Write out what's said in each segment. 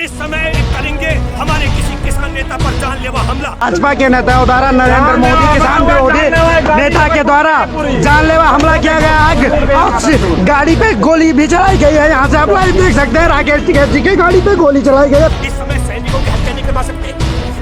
इस समय करेंगे हमारे किसी किसान नेता पर जानलेवा हमला। भाजपा के नेता द्वारा नरेंद्र मोदी किसान विरोधी नेता के द्वारा जानलेवा हमला किया गया। आग गाड़ी पे गोली भी चलाई गई है। यहाँ से आप लाइव देख सकते हैं, राकेश टिकैत जी की गाड़ी पे गोली चलाई गई है। इस समय सैनिकों की हत्या नहीं करवा सकते,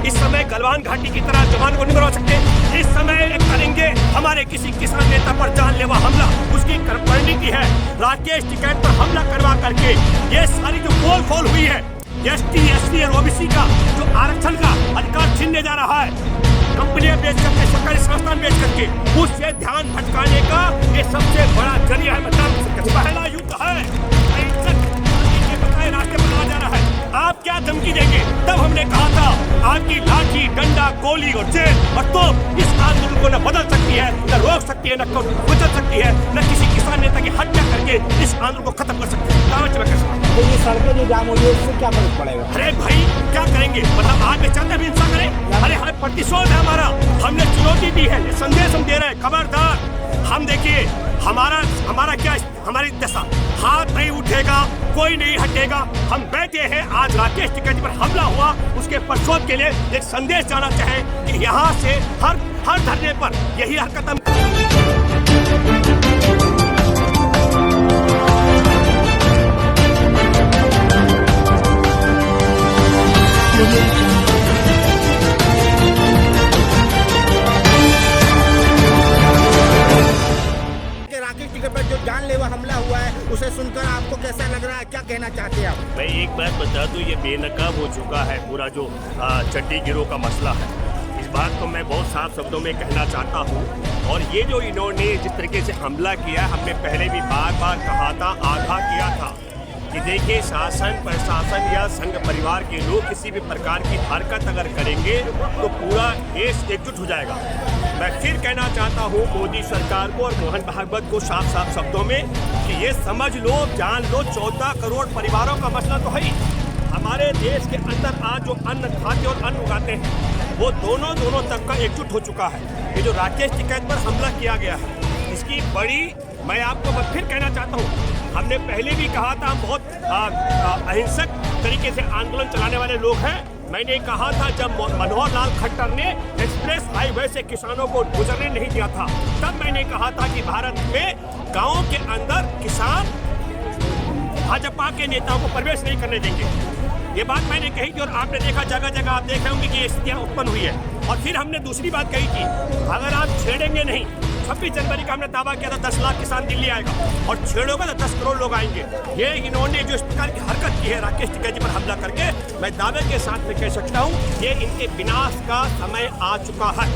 इस समय गलवान घाटी की तरह जवान को नहीं करवा सकते। इस समय करेंगे हमारे किसी किसान नेता पर जानलेवा हमला। उसकी रणनीति है राकेश टिकैत पर हमला करवा करके ये सारी जो पोल खोल हुई है एसटी, एससी और ओबीसी का जो आरक्षण का अधिकार छीनने जा रहा है, कंपनियां बेच करके, सरकारी संस्थान बेच करके, उससे ध्यान भटकाने का ये सबसे बड़ा जरिया है। पहला युद्ध है बताए रास्ते पर जा रहा है। आप क्या धमकी देंगे? तब हमने कहा था आपकी लाठी, डंडा, गोली और जेल और तो इस आंदोलन को न बदल सकती है, न रोक सकती है, न कुचल सकती है, न किसी किसान नेता की हत्या करके इस आंदोलन को खत्म कर सकती है। तो ये सड़कें जो जाम हुई है इससे क्या फर्क पड़ेगा? अरे भाई क्या करेंगे? मतलब आज में चाहते भी हिंसा करें? अरे हमें प्रतिशोध है हमारा, हमने चुनौती दी है, संदेश हम दे रहे हैं। खबरदार, हम देखिए हमारा क्या, हमारी दशा, हाथ नहीं उठेगा, कोई नहीं हटेगा। हम बैठे हैं, आज राकेश टिकैत पर हमला हुआ, उसके प्रतिशोध के लिए एक संदेश जाना चाहें कि यहाँ से हर धरने पर यही हरकत हम राकेश टिकैत पर जो जानलेवा हमला हुआ है उसे सुनकर आपको कैसा लग रहा है, क्या कहना चाहते हैं आप? मैं एक बात बता दूं, ये बेनकाब हो चुका है पूरा जो चड्डी गिरोह का मसला है। इस बात को मैं बहुत साफ शब्दों में कहना चाहता हूं। और ये जो इन्होंने जिस तरीके से हमला किया, हमने पहले भी बार बार कहा था, आगाह किया था कि देखिए शासन प्रशासन या संघ परिवार के लोग किसी भी प्रकार की हरकत अगर करेंगे तो पूरा देश एकजुट हो जाएगा। मैं फिर कहना चाहता हूँ मोदी सरकार को और मोहन भागवत को साफ साफ शब्दों में कि ये समझ लो, जान लो, 14 करोड़ परिवारों का मसला तो है ही। हमारे देश के अंदर आज जो अन्न खाते और अन्न उगाते हैं वो दोनों तक का एकजुट हो चुका है। ये जो राकेश टिकैत पर हमला किया गया है इसकी बड़ी, मैं आपको फिर कहना चाहता हूँ, हमने पहले भी कहा था हम बहुत अहिंसक तरीके से आंदोलन चलाने वाले लोग हैं। मैंने कहा था जब मनोहर लाल खट्टर ने एक्सप्रेस हाईवे से किसानों को गुजरने नहीं दिया था, तब मैंने कहा था कि भारत में गांवों के अंदर किसान भाजपा के नेताओं को प्रवेश नहीं करने देंगे। ये बात मैंने कही थी और आपने देखा जगह जगह आप देख रहे होंगे कि ये स्थितियाँ उत्पन्न हुई है। और फिर हमने दूसरी बात कही थी, अगर आप छेड़ेंगे नहीं, 26 जनवरी का हमने दावा किया था 10 लाख किसान दिल्ली आएगा और छेड़ोगे तो 10 करोड़ लोग आएंगे। ये इन्होंने जो इस प्रकार की हरकत की है राकेश टिकैत जी पर हमला करके, मैं दावे के साथ में कह सकता हूँ ये इनके विनाश का समय आ चुका है,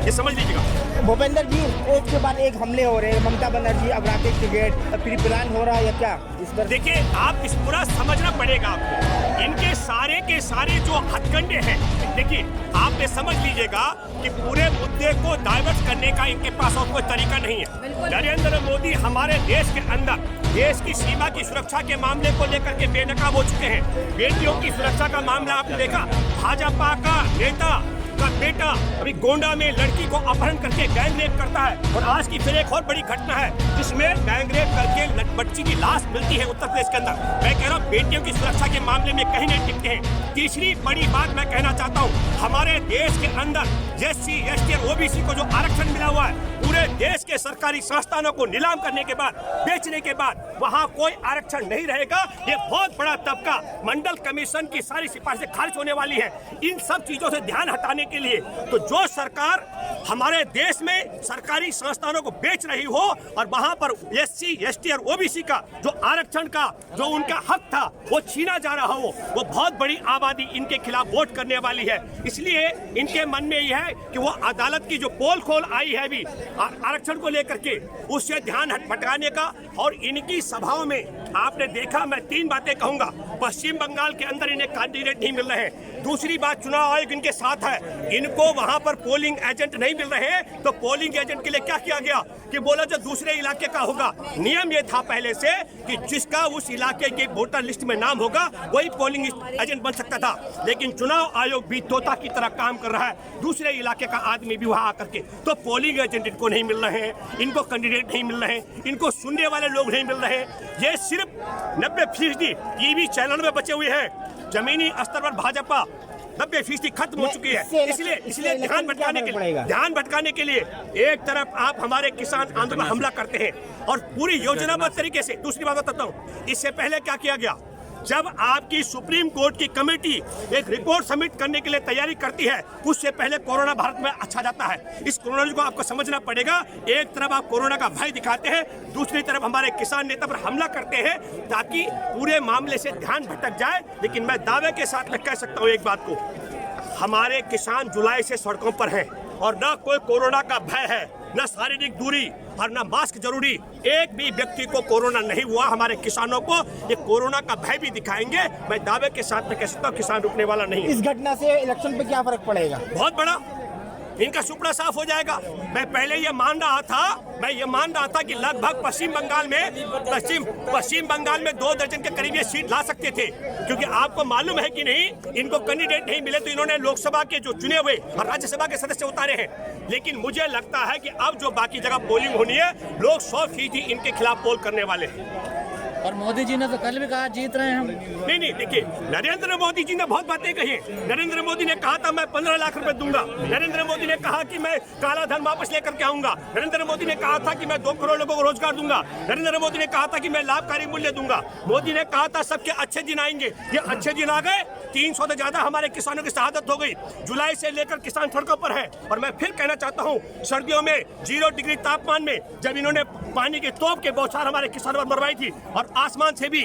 ये समझ लीजिएगा। भूपेंद्र जी, एक के बाद एक हमले हो रहे हैं, ममता बनर्जी, अब राकेश टिकैत, प्री प्लान हो रहा है या क्या इस पर? देखिए आप इस पूरा समझना पड़ेगा आपको, इनके सारे के सारे जो हथकंडे हैं, देखिए आप ये समझ लीजिएगा कि पूरे मुद्दे को डाइवर्ट करने का इनके पास और कोई तरीका नहीं है। नरेंद्र मोदी हमारे देश के अंदर देश की सीमा की सुरक्षा के मामले को लेकर के बेनकाब हो चुके हैं। बेटियों की सुरक्षा का मामला आपने देखा, भाजपा का नेता का बेटा अभी गोंडा में लड़की को अपहरण करके गैंग रेप करता है। और आज की फिर एक और बड़ी घटना है जिसमें गैंग रेप करके बच्ची की लाश मिलती है उत्तर प्रदेश के अंदर। मैं कह रहा हूँ बेटियों की सुरक्षा के मामले में कहीं नहीं टिकते हैं। तीसरी बड़ी बात मैं कहना चाहता हूँ, हमारे देश के अंदर एससी, एसटी और ओबीसी को जो आरक्षण मिला हुआ है, पूरे देश के सरकारी संस्थानों को नीलाम करने के बाद, बेचने के बाद वहाँ कोई आरक्षण नहीं रहेगा। ये बहुत बड़ा तबका, मंडल कमीशन की सारी सिफारिशें खारिज होने वाली है। इन सब चीजों से ध्यान हटाने के लिए तो जो सरकार हमारे देश में सरकारी संस्थानों को बेच रही हो और वहां पर एससी, एसटी और ओबीसी का जो आरक्षण का जो उनका हक था वो छीना जा रहा हो, वो बहुत बड़ी आबादी इनके खिलाफ वोट करने वाली है। इसलिए इनके मन में यह है कि वो अदालत की जो पोल खोल आई है अभी आरक्षण को लेकर के, उससे ध्यान भटकाने का। और इनकी सभाओं में आपने देखा, मैं 3 बातें कहूंगा। पश्चिम बंगाल के अंदर इन्हें कैंडिडेट नहीं मिल रहे हैं। दूसरी बात, चुनाव आयोग इनके साथ है, इनको वहां पर पोलिंग एजेंट नहीं मिल रहे हैं। तो पोलिंग एजेंट के लिए क्या किया गया कि बोला जो दूसरे इलाके का होगा। नियम ये था पहले से कि जिसका उस इलाके के वोटर लिस्ट में नाम होगा वही पोलिंग एजेंट बन सकता था। लेकिन चुनाव आयोग भी तोता की तरह काम कर रहा है, दूसरे इलाके का आदमी भी वहां आकर के। तो पोलिंग एजेंट इनको नहीं मिल रहे हैं, इनको कैंडिडेट नहीं मिल रहे हैं, इनको सुनने वाले लोग नहीं मिल रहे हैं। ये सिर्फ 90% टीवी चैनल में बचे हुए हैं। जमीनी स्तर पर भाजपा 90% खत्म हो चुकी है। इसलिए ध्यान भटकाने के लिए एक तरफ आप हमारे किसान आंदोलन पर हमला करते हैं और पूरी योजनाबद्ध तरीके से। दूसरी बात बताता हूँ, इससे पहले क्या किया गया, जब आपकी सुप्रीम कोर्ट की कमेटी एक रिपोर्ट सबमिट करने के लिए तैयारी करती है, उससे पहले कोरोना भारत में अच्छा जाता है। इस कोरोना को आपको समझना पड़ेगा। एक तरफ आप कोरोना का भय दिखाते हैं, दूसरी तरफ हमारे किसान नेता पर हमला करते हैं ताकि पूरे मामले से ध्यान भटक जाए। लेकिन मैं दावे के साथ मैं कह सकता हूँ एक बात को, हमारे किसान जुलाई से सड़कों पर हैं और न कोई कोरोना का भय है, न शारीरिक दूरी और न मास्क जरूरी। एक भी व्यक्ति को कोरोना नहीं हुआ। हमारे किसानों को ये कोरोना का भय भी दिखाएंगे। मैं दावे के साथ में कह सकता हूँ किसान रुकने वाला नहीं है। इस घटना से इलेक्शन पे क्या फर्क पड़ेगा? बहुत बड़ा, इनका सुपड़ा साफ हो जाएगा। मैं पहले ये मान रहा था कि लगभग पश्चिम बंगाल में 2 दर्जन के करीब ये सीट ला सकते थे, क्योंकि आपको मालूम है कि नहीं, इनको कैंडिडेट नहीं मिले तो इन्होंने लोकसभा के जो चुने हुए और राज्यसभा के सदस्य उतारे हैं। लेकिन मुझे लगता है कि अब जो बाकी जगह पोलिंग होनी है, लोग 100% इनके खिलाफ पोल करने वाले हैं। और मोदी जी ने तो कल भी कहा जीत रहे हैं हम। नहीं, देखिए, नरेंद्र मोदी जी ने बहुत बातें कही। नरेंद्र मोदी ने कहा था मैं 15 लाख रुपए दूंगा। नरेंद्र मोदी ने कहा कि मैं काला धन वापस लेकर के आऊंगा। नरेंद्र मोदी ने कहा था कि मैं 2 करोड़ लोगों को रोजगार दूंगा। नरेंद्र मोदी ने कहा था कि मैं लाभकारी मूल्य दूंगा। मोदी ने कहा था सबके अच्छे दिन आएंगे। ये अच्छे दिन आ गए। 300 से ज्यादा हमारे किसानों की शहादत हो गई। जुलाई से लेकर किसान सड़कों पर है। और मैं फिर कहना चाहता हूँ, सर्दियों में 0 डिग्री तापमान में जब इन्होंने पानी के तोप के बौछार हमारे किसानों पर मरवाई थी और आसमान से भी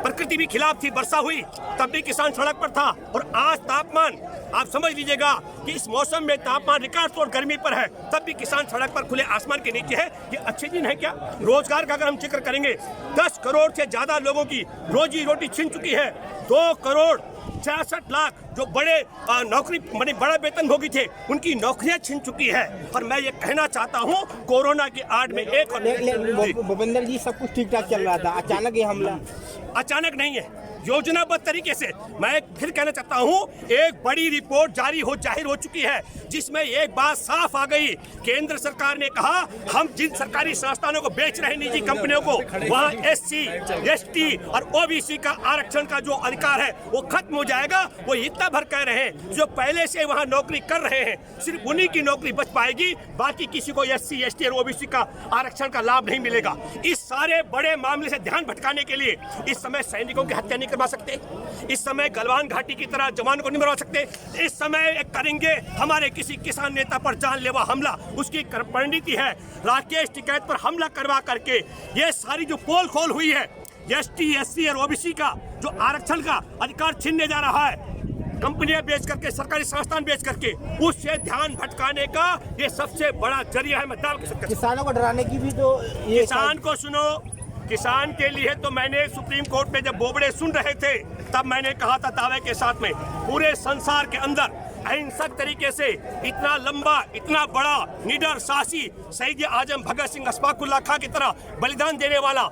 प्रकृति भी खिलाफ थी, वर्षा हुई, तब भी किसान सड़क पर था। और आज तापमान आप समझ लीजिएगा कि इस मौसम में तापमान रिकॉर्ड तोड़ गर्मी पर है, तब भी किसान सड़क पर खुले आसमान के नीचे है। ये अच्छे दिन है क्या? रोजगार का अगर हम जिक्र करेंगे, 10 करोड़ से ज्यादा लोगों की रोजी रोटी छिन चुकी है। 2 करोड़ 66 लाख जो बड़े नौकरी बड़ा वेतनभोगी थे, उनकी नौकरियां छिन चुकी है। और मैं ये कहना चाहता हूँ, कोरोना की आड़ में एक भूपेंद्र जी, सब कुछ ठीक ठाक चल रहा था, अचानक ये हमला। अचानक नहीं है, योजनाबद्ध तरीके से। मैं फिर कहना चाहता हूं, एक बड़ी रिपोर्ट जाहिर हो चुकी है, जिसमें एक बात साफ आ गई। केंद्र सरकार ने कहा हम जिन सरकारी संस्थानों को बेच रहे हैं निजी कंपनियों को, वहां SC, ST और OBC का आरक्षण का जो अधिकार है वो खत्म हो जाएगा। वो इतना भर कह रहे हैं, जो पहले से वहां नौकरी कर रहे हैं सिर्फ उन्हीं की नौकरी बच पाएगी, बाकी किसी को SC, ST और OBC का आरक्षण का लाभ नहीं मिलेगा। इस सारे बड़े मामले से ध्यान भटकाने के लिए इस समय सैनिकों की हत्या नहीं करवा सकते, इस समय गलवान घाटी की तरह जवान को नहीं मरवा सकते, इस समय करेंगे हमारे किसी किसान नेता पर जानलेवा हमला। उसकी परिणति है राकेश टिकैत पर हमला करवा करके ये सारी जो पोल खोल हुई है, ST, SC और OBC का जो आरक्षण का अधिकार छीनने जा रहा है, कंपनियां बेच करके, सरकारी संस्थान बेच करके, उससे ध्यान भटकाने का ये सबसे बड़ा जरिया है। मैं दाव के सकता हूं, किसानों को डराने की भी तो ये किसान को सुनो, किसान के लिए तो मैंने सुप्रीम कोर्ट में जब बोबड़े सुन रहे थे, तब मैंने कहा था दावे के साथ में, पूरे संसार के अंदर अहिंसक तरीके से इतना लंबा, इतना बड़ा, निडर, साहसी, शहीद आजम भगत सिंह, अशफाकुल्लाह खां की तरह बलिदान देने वाला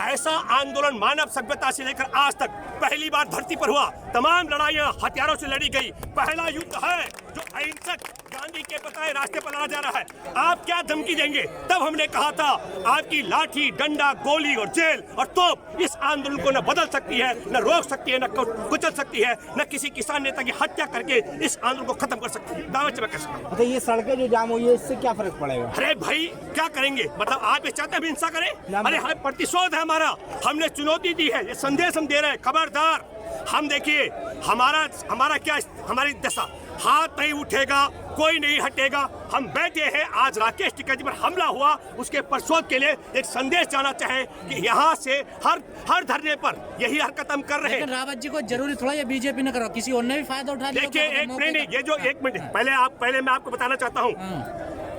ऐसा आंदोलन मानव सभ्यता से लेकर आज तक पहली बार धरती पर हुआ। तमाम लड़ाइयां हथियारों से लड़ी गई। पहला युद्ध है जो अहिंसक गांधी के बताए रास्ते पर लड़ा जा रहा है। आप क्या धमकी देंगे? तब हमने कहा था आपकी लाठी, डंडा, गोली और जेल और तोप इस आंदोलन को न बदल सकती है, न रोक सकती है, न कुचल सकती है, न किसी किसान नेता की हत्या करके इस आंदोलन को खत्म कर सकती है। दावे से मैं कह सकता हूं। तो ये सड़कें जो जाम हुई है, इससे क्या फर्क पड़ेगा? अरे भाई, क्या करेंगे? मतलब आप ये चाहते हैं हिंसा करें? अरे हाँ, प्रतिशोध है हमारा। हमने चुनौती दी है, ये संदेश हम दे रहे हैं, खबरदार। हम देखिए, हमारा क्या, हमारी दशा, हाथ नहीं उठेगा, कोई नहीं हटेगा। हम बैठे हैं, आज राकेश टिकैत जी पर हमला हुआ, उसके प्रतिशोध के लिए एक संदेश जाना चाहें कि यहाँ से हर धरने पर यही हरकत हम कर रहे हैं। रावत जी को जरूरी थोड़ा ये बीजेपी ने करो, किसी और ने भी फायदा उठा लिया। देखिए, ये जो एक मिनट पहले मैं आपको बताना चाहता हूँ,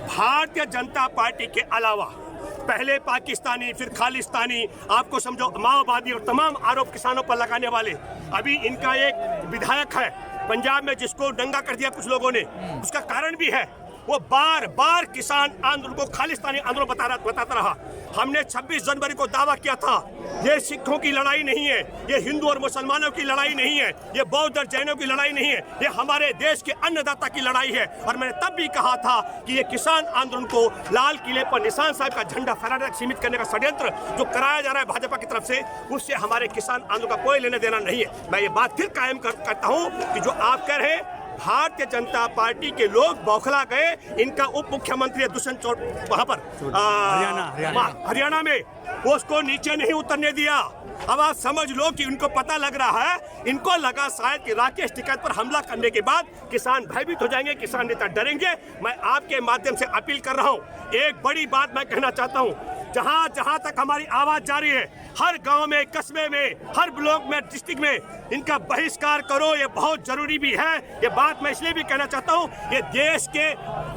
भारतीय जनता पार्टी के अलावा पहले पाकिस्तानी, फिर खालिस्तानी, आपको समझो माओवादी और तमाम आरोप किसानों पर लगाने वाले, अभी इनका एक विधायक है पंजाब में जिसको दंगा कर दिया कुछ लोगों ने, उसका कारण भी है। वो बार बार किसान आंदोलन को खालिस्तानी आंदोलन बताता रहा। हमने 26 जनवरी को दावा किया था, ये सिखों की लड़ाई नहीं है, ये हिंदू और मुसलमानों की लड़ाई नहीं है, ये बौद्ध और जैनों की लड़ाई नहीं है, ये हमारे देश के अन्नदाता की लड़ाई है। और मैंने तब भी कहा था कि ये किसान आंदोलन को लाल किले पर निशान साहब का झंडा फहराने तक सीमित करने का षड्यंत्र जो कराया जा रहा है भाजपा की तरफ से, उससे हमारे किसान आंदोलन का कोई लेना देना नहीं है। मैं ये बात फिर कायम करता हूँ कि जो आप कह रहे हैं भारतीय जनता पार्टी के लोग बौखला गए। इनका उप मुख्यमंत्री दुष्यंत चौटाला वहां पर हरियाणा में उसको नीचे नहीं उतरने दिया। अब आप समझ लो कि उनको पता लग रहा है, इनको लगा शायद कि राकेश टिकैत पर हमला करने के बाद किसान भयभीत हो जाएंगे, किसान नेता डरेंगे। मैं आपके माध्यम से अपील कर रहा हूं, एक बड़ी बात मैं कहना चाहता हूं, जहां जहां तक हमारी आवाज जा रही है, हर गांव में, कस्बे में, हर ब्लॉक में, डिस्ट्रिक्ट में इनका बहिष्कार करो, ये बहुत जरूरी भी है। ये बात मैं इसलिए भी कहना चाहता हूं, ये देश के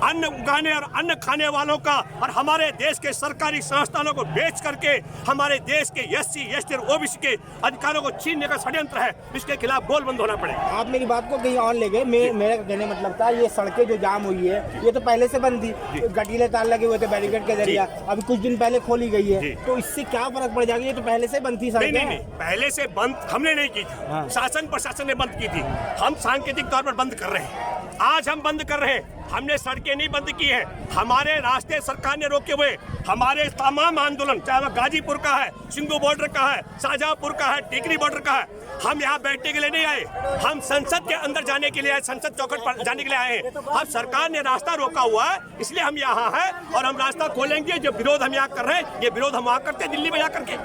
अन्न उगाने और अन्न खाने वालों का और हमारे देश के सरकारी संस्थानों को बेच करके हमारे देश के SC, ST और OBC के अधिकारों को छीनने का षड्यंत्र है। इसके खिलाफ बोल बंद होना पड़ेगा। आप मेरी बात को कहीं और ले गए। मेरा कहने मतलब था, ये सड़कें जो जाम हुई है ये तो पहले से बंद थी, गठीले तार लगे हुए थे बैरिकेड के जरिए, अभी कुछ दिन पहले खोली गई है, तो इससे क्या फर्क पड़ जाएगा? ये तो पहले से बंद थी सड़कें। नहीं, पहले से बंद हमने नहीं की थी, शासन प्रशासन ने बंद की थी। हम सांकेतिक तौर पर बंद कर रहे हैं, आज हम बंद कर रहे हैं। हमने सड़कें नहीं बंद की है, हमारे रास्ते सरकार ने रोके हुए। हमारे तमाम आंदोलन, चाहे वो गाजीपुर का है, सिंधु बॉर्डर का है, शाहजहांपुर का है, टिकरी बॉर्डर का है, हम यहाँ बैठने के लिए नहीं आए, हम संसद के अंदर जाने के लिए आए, संसद चौखट पर जाने के लिए आए हैं। अब सरकार ने रास्ता रोका हुआ है, इसलिए हम यहाँ हैं और हम रास्ता खोलेंगे। जो विरोध हम यहाँ कर रहे हैं, ये विरोध हम वहाँ करते हैं दिल्ली में जा करके।